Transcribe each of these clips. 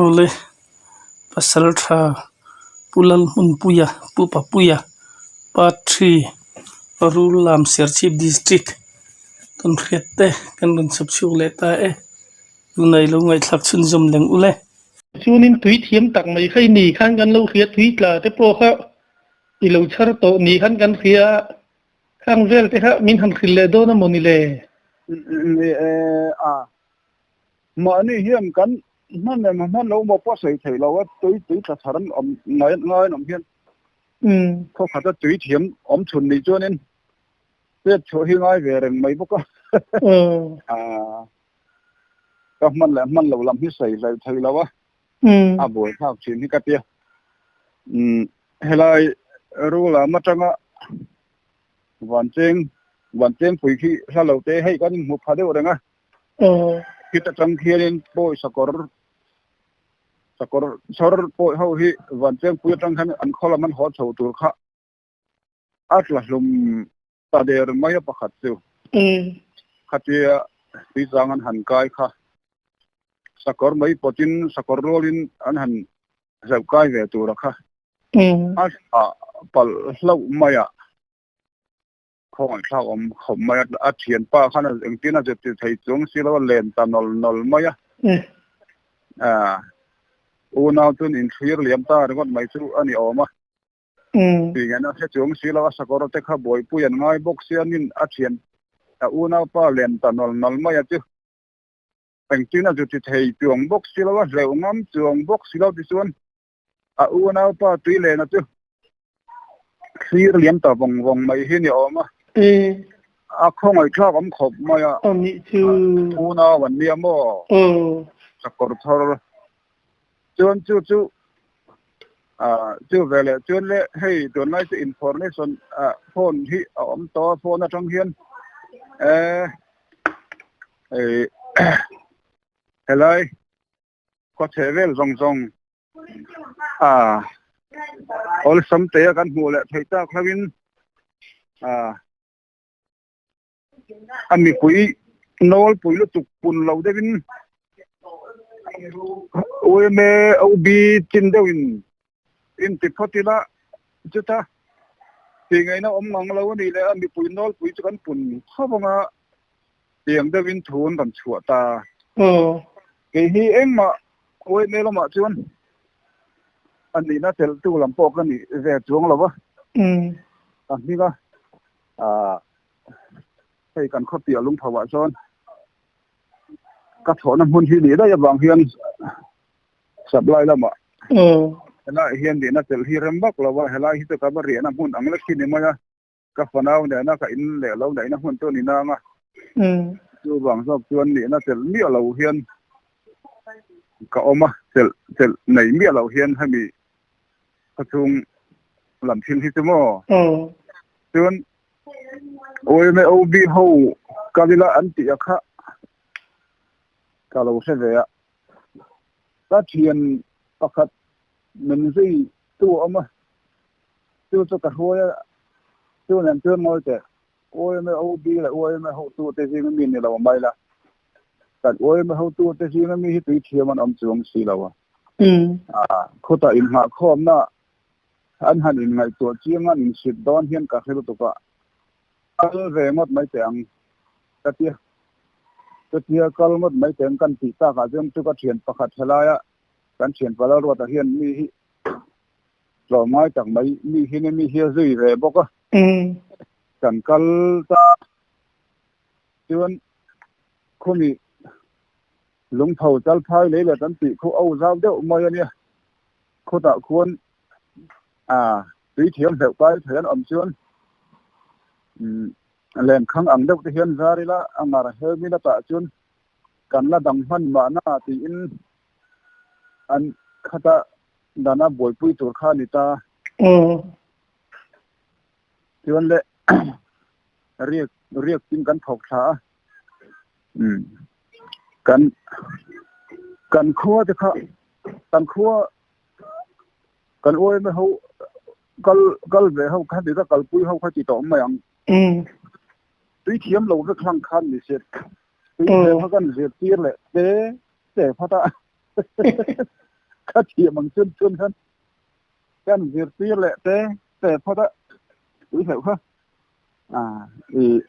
Ole pasal tha pulal mun puya pupa puya part 3 rulam serchip district kan khete kan ban sabchu leta lunai lo ngai thak chun zum leng ule chunin tui thiam tak mai khai ni khan kan lo khia tui tla te pro kha i lo char to ni khan kan khia khang vel te kha min han khille do na moni le màนี่เฮียนกันมันเนี่ยมันเราบ่พอใส่ไถเราว่าตุ้ยตะทารันน้อยน้ำเฮียนเขาขัดตุ้ยเทียมชุนนี่จ้วนนี่เพื่อช่วยง่ายเวรไม่บุกก็ก็มันแหละมันเราลำที่ใส่ไถเราว่าบ่อยภาพชิ้นที่กระเตียเฮลัยรู้ละมาจังอ่ะวันเจงปุ๋ยขี้ถ้าเราเตะให้กันหุบพาเดียวเองอ่ะkita tangkirin po sakor po how hi van teng pu tang khan an khola man ho chho tur kha atla lum ta der maya pakhat chu khatia ti zangan han kai kha sakor mai potin sakor rolin an han zau kai ve tur kha a pal hlau maya khong khom maya a thian pa khana engtina je ti thei chung silo len ta nol maya una tun in clear liam ta ringot mai chu ani oma ti gana se chung silo sakor te kha boi pu yan ngai box sianin a thian ta una pa len ta nol maya chu engtina je ti thei chung box silo leu ngam chung box silo ti chuan a una pa tui le na chu clear liam ta wong mai hi ni oma a khong ai thak am khop maya ni chu una wan ni mo sakor thor chuan chu chu vele chuan le hei don nai chu information phone hi om to phone atang hian helai ko chevel zong ol sam te kan mu le theita khlawin ami pui nol pui lu tuk pun lo devin oi me obi tin dewin in ti photila chuta ti ngai na om mang lo ni le ami pui nol pui chu kan pun khawanga tiang devin thun ban chua ta ke hi engma oi me lo ma chuan ani na tel tu lam pok ani ve chuang lo wa ni gaให้กันข้อเตียลุงภาวะซ้อนก็ถอนน้ำมันที่นี่ได้ยังบางเฮียนสับไล่แล้วมั้งแล้วเฮียนดีน่าจะที่เริ่มบักเราว่าเฮลัยที่จะกับเรียนน้ำมันอังเล็กที่นี่มั้ยกับฝนเอาเนี่ยน่าจะอินเหล่าเราไหนน้ำมันตัวนี้น่ามาดูบางชอบชวนนี่น่าจะมีเราเฮียนก็ออกมาจะไหนมีเราเฮียนให้มีประชุมหลังทิ้งที่จะมั่วชวนโอ้ยไม่เอาบีหูกาลิละอันติอะค่ะกาเราเสียเลยอะถ้าเทียนประคัดมันสิตัวเอามาตัวจะกระหัวตัวนั้นตัวน้อยแต่โอ้ยไม่เอาบีเลยโอ้ยไม่เอาตัวแต่สิ่งนี้เราไม่ละแต่โอ้ยไม่เอาตัวแต่สิ่งนี้ที่ตัวเทียมันอมจวงสีเราอะเขาแต่อินหาข้อมน่ะอันหันอินไงตัวเจียงอันสิดดอนเฮียนกะให้รู้ตัวก็về mất mấy tiếng cái tia câu mất mấy tiếng căn chỉ ta cả dương chưa có chuyện bạc hạt lại á căn chuyện vào đó ta hiện mi rồi mai chẳng mấy mi hi gì về bốc á chẳng câu ta chuyện không mi lúng thầu chal phai lấy là căn chỉ khu Âu giao đeo mai anh khu tạo khuôn tùy thiêm hiệu cái thời gian ẩm chuyện len khang ang deuh te hian zarila amar hemi la ta chun kan la dang man ma na ti in an khata dana boi pui tur kha ni ta tiwan le riek tin kan thok tha kan khuwa te kha kan khuwa kan oi me ho kal ve ho kha ti ta kal pui ho kha ti to ma yang tuy thiếm lâu cái khăn khăn thì sẽ tuy thiếm nó gần diệt tiết lại thế để phát ta cái gì bằng chân hơn cái việc tí lệ té phật á quý hiểu không thì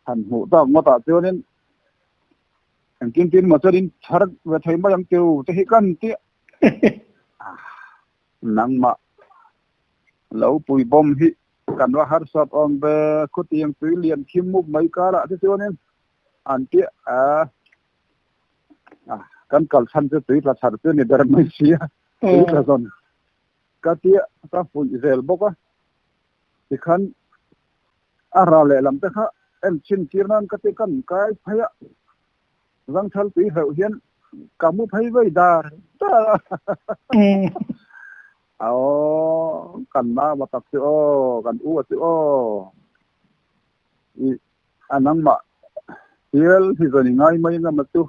hẳn hụ tao mà tao cho nên anh kiếm tiền mà cho nên chả về thấy mà đang tiêu thì cần tiếc nắng mà lâu bụi bom hi cầnว่า har sat on be có tiền tưới liền kim mục mấy cá đã thế cho nên anh tiếc kan kal san te tui la thar te ni dar mai sia tui la zon ka tia ka fu zel boka ti khan ara le lam te kha em chin kirnan ka te kan kai phaya rang thal tui heu hian kamu phai vai dar ta kan ma ba tak te kan u te i anang ma hiel hi zoni ngai mai na ma tu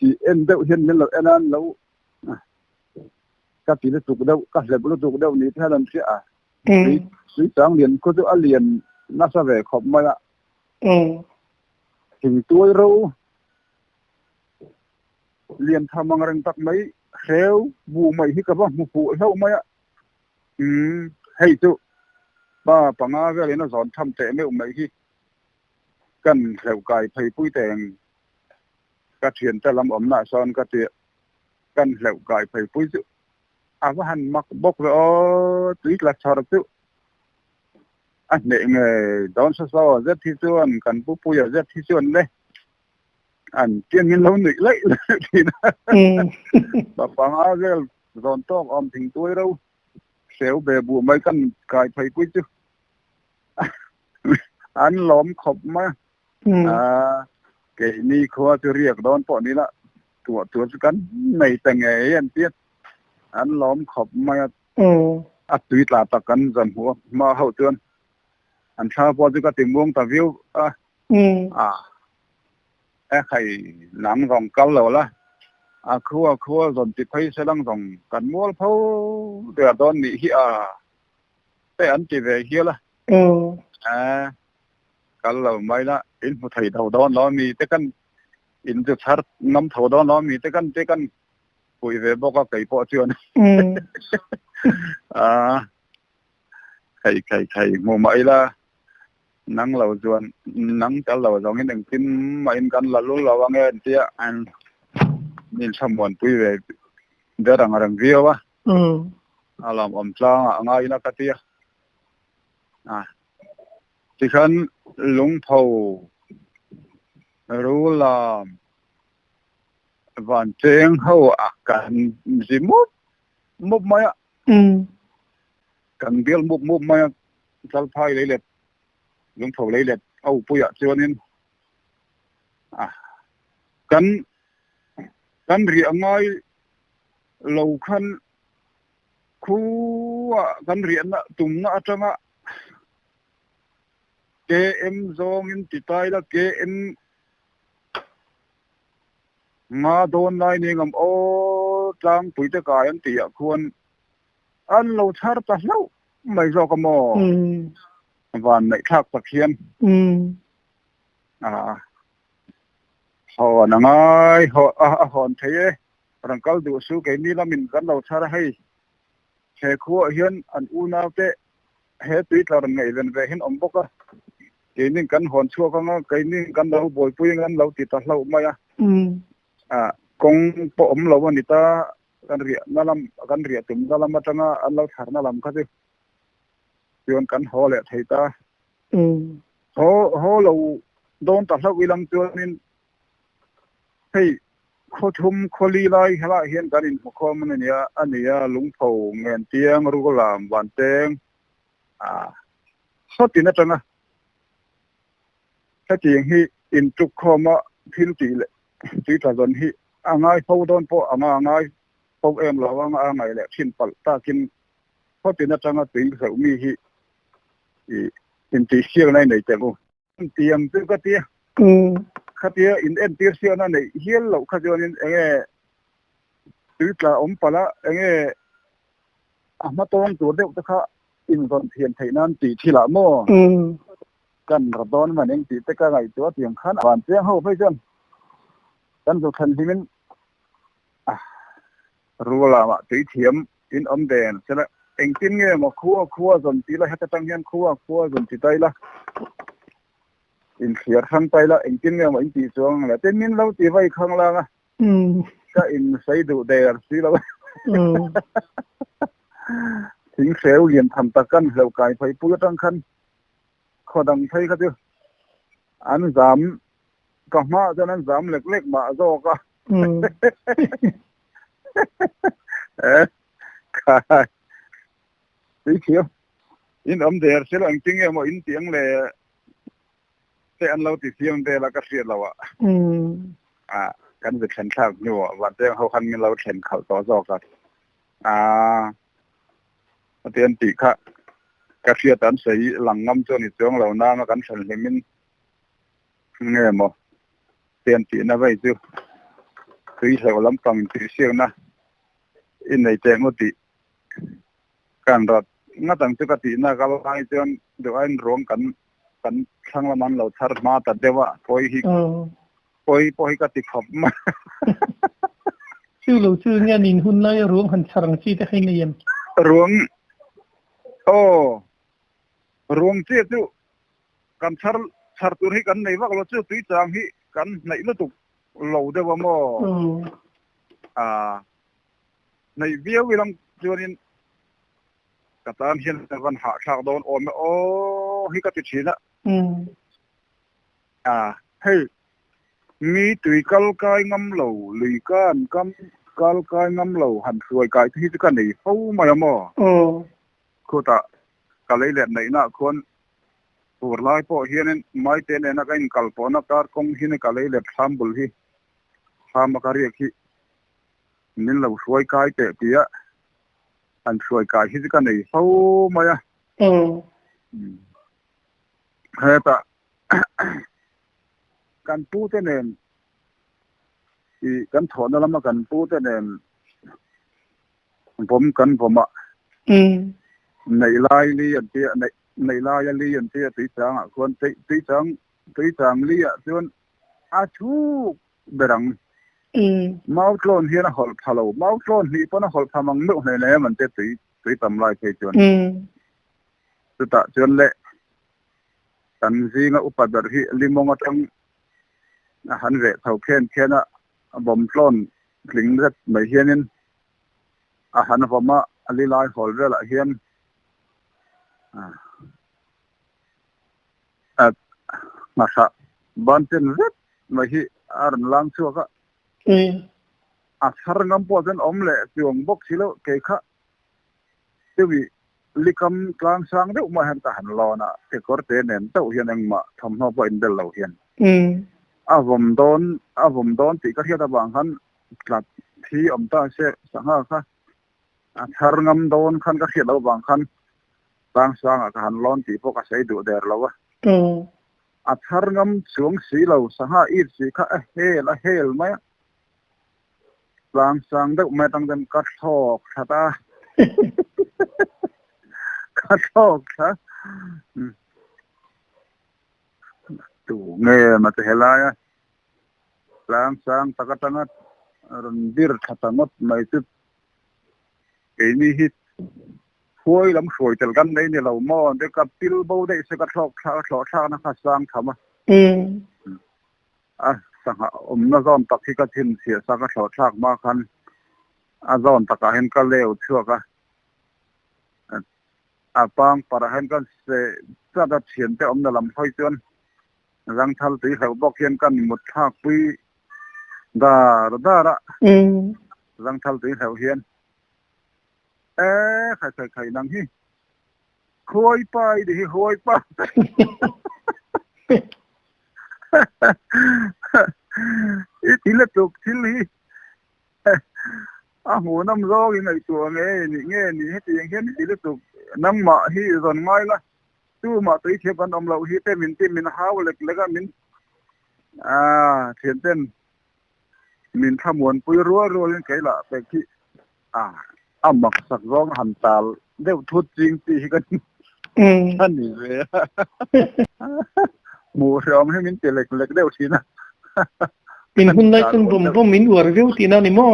thì em đậu hiền nhân lực em ăn lâu các chị nó chụp đâu các lệp nó chụp đâu ní theo lần sẽ suy sáng liền có chỗ liền nó sẽ về khom mai ạ thì tôi đâu liền tham mang răng tắc mấy khéo bù mày hi cả một phụ lâu mai ạ hay chứ ba bằng cái này nó dọn thăm trẻ mấy ông mày hi cần khéo cài thầy vui tèng các chuyện ta làm ẩm lại son các chuyện cần lẹo cài phải phối dự và hắn mặc bốc rồi tuy là sao được chứ anh này người đón sao rất thi xuân cần bút bùi rất thi xuân đấy anh tiên nhiên lâu nịch lấy thì bà phẳng cái dọn to om thình tôi đâu xéo về bùa mấy cần cài phải phối chứ anh lõm khóc mà cái ni khoa tôi riêng đón bọn đi là tuổi cắn này tầng ấy anh biết anh lõm khóc mà tuy là ta cắn dần hùa mà hậu tuyên anh sao bao giờ có tình huống ta view hay nắng dòng cao lầu là khua dần thì thấy sẽ đang dòng cắn mua phâu để đón đi thế anh chỉ về kia là cao lầu mấy là in một thầy đầu đó nó mi tới căn in được sát năm thầu đó nó mi tới căn quỳ về bao cái bỏ chuyện thầy mùa mấy là nắng lầu chuồn nắng cả lầu giống như đừng tin mà in căn là lúc lầu nghe tia anh nhìn xong buồn quỳ về để đằng riêu á làm cho ngay nó cái tia thì khăn lúng thầu rú là vạn tiếng hậu cần gì mốt mấy cần biết mốt mấy zal phai lấy liệt lúng thầu lấy liệt bùi cho nên cần rỉa ngay lầu khăn khu cần rỉa tùng trong cái em dòng in tịt là cái em mà đồn này nên ngầm trang tuổi ta cái anh tiệt khuôn anh lâu chát ta lâu mày do cái mò và này khác bậc hiền họ năng ai họ thấy rằng câu điều số cái này là mình cần lâu chát hay hệ khu hiền anh u nào thế hệ tuổi là ngày về hiền ông bốc cái này cần hòn chua cái này cần lâu bồi bùi cần lâu thì ta lâu mày công bom lâu anh ta cần rỉa tìm ra làm mà trong anh lâu thằng làm cái gì chuyện cần họ lại thấy ta họ lâu đón ta lâu làm chuyện nên hey khó thum khó li lại hay là hiện cái này khó mà này anh này lúng phầu ngàn tiếng rồi làm hoàn tiếng số tiền nó trong cái tiền hi in trục khó mà thiên tỷ lệ chỉ là dần hi ngay phâu đón po ngay phâu em là ngay lệ thiên bal ta kinh số tiền nó trong tiền khẩu mi hi in tỷ siêu này tiền cô tiền từ cái tiền cái tiền in tiền siêu này hiel lâu cái tiền nghe từ là ông pala nghe mà tôiตัวเดียวก็in dần thiền thầy nan tỷ thì là mòกันกับตอนมันเองตีแต่ก็ไงตัวเตียงขันอ่านเสียงเขาไปจนกันสุดทันที่มัน รู้ละมาตีเทียมอินอมแดนใช่ไหมเอ็งกินเงี้ยมาคั่วจนตีละให้ตั้งเงี้ยคั่วจนตีได้ละอินเสียข้างไปละเอ็งกินเงี้ยมาอินตีจวงแล้วแต่มินเราตีไว้ข้างล่างอ่ะก็อินใส่ดูเดร์สิเราทิ้งเซลเรียนทำตะกันเหลวไก่ไฟปุ้ยตั้งคันขอดังไทยก็เถอะอันสามก็มาฉะนั้นสามเล็กๆมาโซก็ค่ะสีเขียวอินอมเดียร์เสียงจริงๆมาอินเตียงเลยแต่อันเราติดเสียงเดียร์แล้วก็เสียเรากันจะแข่งข้าวอยู่วันเดียวเขาคันมีเราแข่งข้าวต่อโซกันเตียนติค่ะกระเทียตันใส่หลังน้ำจนอีกจงเหล่าน้ามากันฉันเห็นมินเงี้ยมั้งเตียนตินะไว้จูคือใช้ลำตังตีเสียงนะอินในแจงอุติการรัดงั้นตั้งจุกตินะก็ว่าไอ้จนเดี๋ยวไอ้ร้องกันช่างละมันเราทาร์มาตัดเดี๋ยวว่าปอยกติขบมาชื่อเราชื่อเนี่ยนินหุ่นเลยร้องหันฉรังชีได้ให้เนียนร้องรวมเจ้าจูกันชาร์ตุให้กันในว่าเราเจ้าตีจางให้กันในฤดูเราเดี๋ยวว่าในเบี้ยวิลังจวนินกตามเห็นกันหาฉากโดนโอนโอ้ให้ก็ติดชีนะเฮ้ยมีตุยกัลกายงำเหล่าลุยกันกัลกายงำเหล่าหันสวยกายที่จะกันในเขาไม่ยอมโคตรก็เลยเล่นในน่ะคนผู้ร้ายพอเฮียนไม่เต้นในนักอินกัลปนักการคงเฮียนก็เลยเล่นทำบุญที่ทำมาการีที่นี่เราสวยกายเตะเปียอันสวยกายที่จะกันในเขาไม่อะเฮ้ยแต่การพูดเนี่ยอีกันถอนแล้วมากันพูดเนี่ยผมอ่ะในลายเลียนเตี้ยในลายเลียนเตี้ยตีจังอ่ะคนตีจังเลียจนอาชูเบรังเมาส์โลนเฮียนะหอบพะโลเมาส์โลนนี่ปนหอบพะมังนุในเนี่ยมันจะตีตำลายเทจนสุดท้ายจนเละตันซีงอุปดารีลิมงตังหันเวทเท่าเคนอ่ะบ่มโลนกลิ่งเล็ดไม่เฮียนินอาหารผมอ่ะอลีลายหอลเวลาเฮียนmasa banten vet mahi ar lang chu ka asar ngam po zen omle tiong bok silo ke kha tiwi likam tlang sang de ma han ta han lo na te kor te nen to hian ang ma tham no po in del lo hian avom don ti ka thia da bang han tlat thi om ta se sanga kha asar ngam don khan ka khia lo bang khan tlang sang ka han lon ti po ka sei du der lo wa asar ngam chung si lo sanga ir si kha hel mai lang sang de ma tang den ka thok thata ka thok ha tu nge ma te hela ya lang sang takatangat randir thatangot mai tu ke ni hit khoi lam khoi tel gan nei ni lo mo de ka pil bo de se ka thok tha na kha sang thama sanga na zon tak hi ka thin sia sa ka thok thak ma khan zon tak a hen ka leo chua ka pang para hen kan se sa da chien te om na lam hoi chuan rang thal ti hau bok hian kan mut thak pui da ra rang thal ti hau hian khai nang hi khoi pai di khoi pa itile tuk thili hu nam zo gi ngai tu nge ni he ti nge itile tuk nam ma hi zon ngai la tu ma tui the ban om lo hi te min haw lek lega min thien ten min thamon pui ro len kai la pe ki amak sak rong han tal deu thut jing ti kanท่านนี่เว้ยหมู่รอมให้มินเตเล็กเดวทีนะมินหุ่นได้ซึ่งผมมินหัวเรียวตีน่านี่มั้ง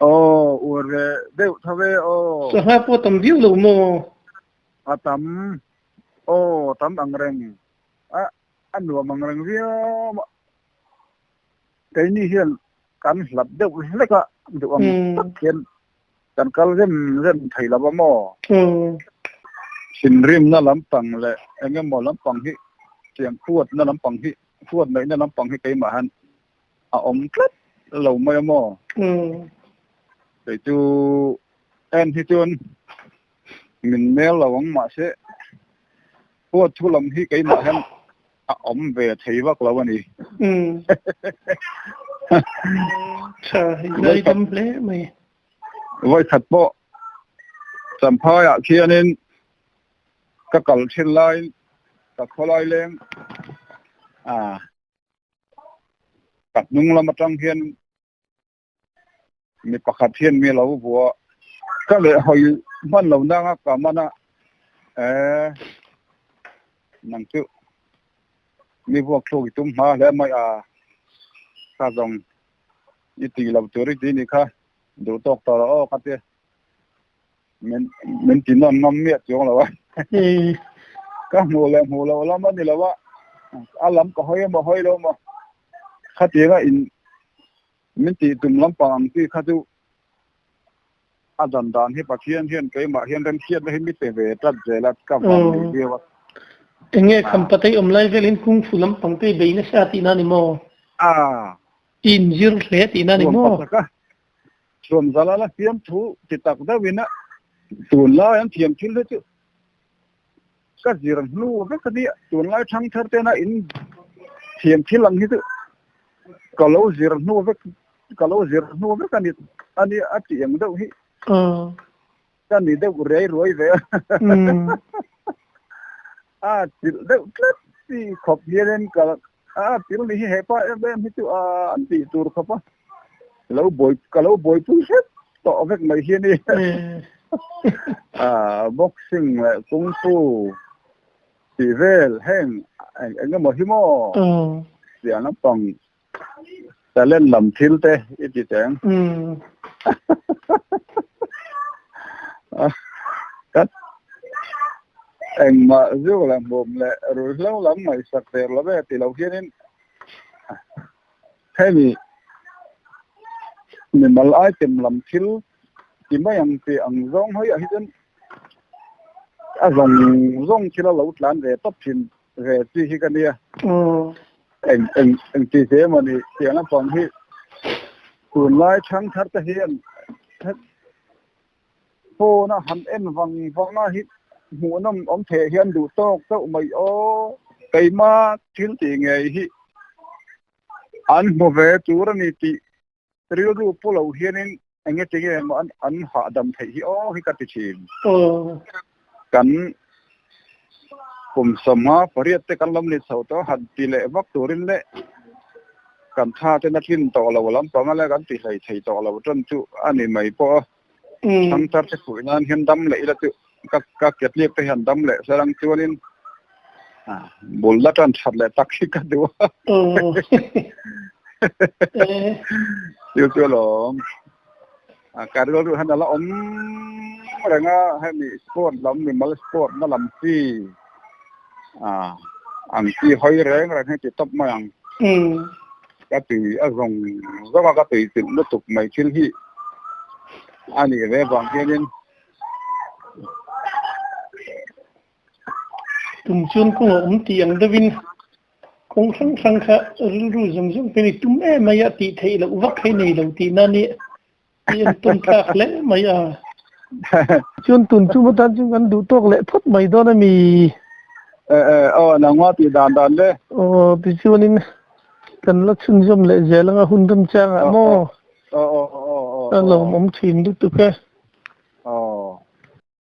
ure deu thave sa ha po tam diu lo mo atam tam angreng anu mangreng via cái ni hiền kan lap deu leka du am hiền kan kal rem thai la ba mo sin rim na lampang le engem mo lampang hi tiang puat na lampang hi puat nei na lampang hi kai ma han om tlat lo mai mo cái tu en hi chun min mel lawang ma se puat thu lam hi kai ma han om về thei vak lo ani cha dai tam ple mai voi thật bộ sầm phơi ạ kia nên các cẩn trên lai các kho lai lên các nung làm trong hiên mi pakhat hiên mi lâu vua các lệ hồi man lâu đang cả mana năng chịu mi vua khâu tum ha lẽ mai ka dòng như tì lâu tuổi đi đi kha đủ tóc tao đó cái gì mình chỉ nói ngâm miết chứ không là vậy các mùa là lắm anh đi là vậy lắm có hơi mà hơi đâu mà cái tiếng in mình chỉ tụm lắm bằng cái cái tu đàn hi bạc hiên cái mà hiên đang hiên đấy mình về trật dễ là các bạn đi vậy nghe khăm bắt tay lai về lên cung phu lắm bằng cái bể nó sa tì na ni mo in zir le tì na ni mo Tuần giờ là tiêm thú thì tập đó vì nó tuần lá em tiêm chín đấy chứ các gì rằng nu với cái gì tuần lá thăng thở tên là in tiêm chín lần như thế kalau gì rằng nu với cái gì anh đi ăn tiệm đâu hi cái gì đâu rẻ rồi về đâu rất thì khóc lên cả tiếng này hết pa em hết anh tỷ tour khóc pa kalau boy tu hết tỏ việc này hiền đi boxing kung fu thì về hang anh cái mà himo thì anh bằng ta lên làm thiếu thế ít gì tiếng cắt anh mà dù làm bồm lệ rồi lâu lắm mày sạch tiền là về thì lâu kia nên thế thì mình mà lại tìm làm thiếu thì mấy anh thì anh rong hơi ở hiện rong chỉ là lâu lắm về top chín về gì cái này anh chỉ thế mà thì anh phong hi tuần lại tháng thắt cái hiện phố nó hẳn em vòng nó hít mùa năm ông thể hiện đủ tốt đâu mày cái mà thiếu thì ngày hi anh mua về chú ra thì riu ru pulau hianin ange tege ma an ha dam thei hi hi ka ti chin kan kum sama pariat te kan lam ni sau to han ti le vak turin le kan tha te na thin to lo lam pa ma le kan ti hlei thei to lo tran chu ani mai po sang tar te khu nan hian dam le ila tu ka ket lek te han dam le sarang chuanin bol la tan that le tak hi ka du tiêu tiêu lắm cái đó rồi hắn là ông rồi nga hay bị sport lắm mình mới sport nó làm gì anh chỉ hơi rèn rồi hay chỉ tập mà cái từ ở vùng rất là cái từ từ nó tục mày chuyên hi anh ấy về vòng kia nên tụm chuyên cũng ông tiền đó vin cũng sang khá ru zum cái này tụm em mà ti thấy là vắt cái này đầu tiên nó nè yên tụm khác lẽ mày chuyên tụm chú một tan chúng ăn đủ tốt lẽ thốt mày đó là mì là ngoa thì đàn đấy thì chuyên nên cần là chuyên zum lẽ dễ là hun tâm trang à mò lâu ông chín được cái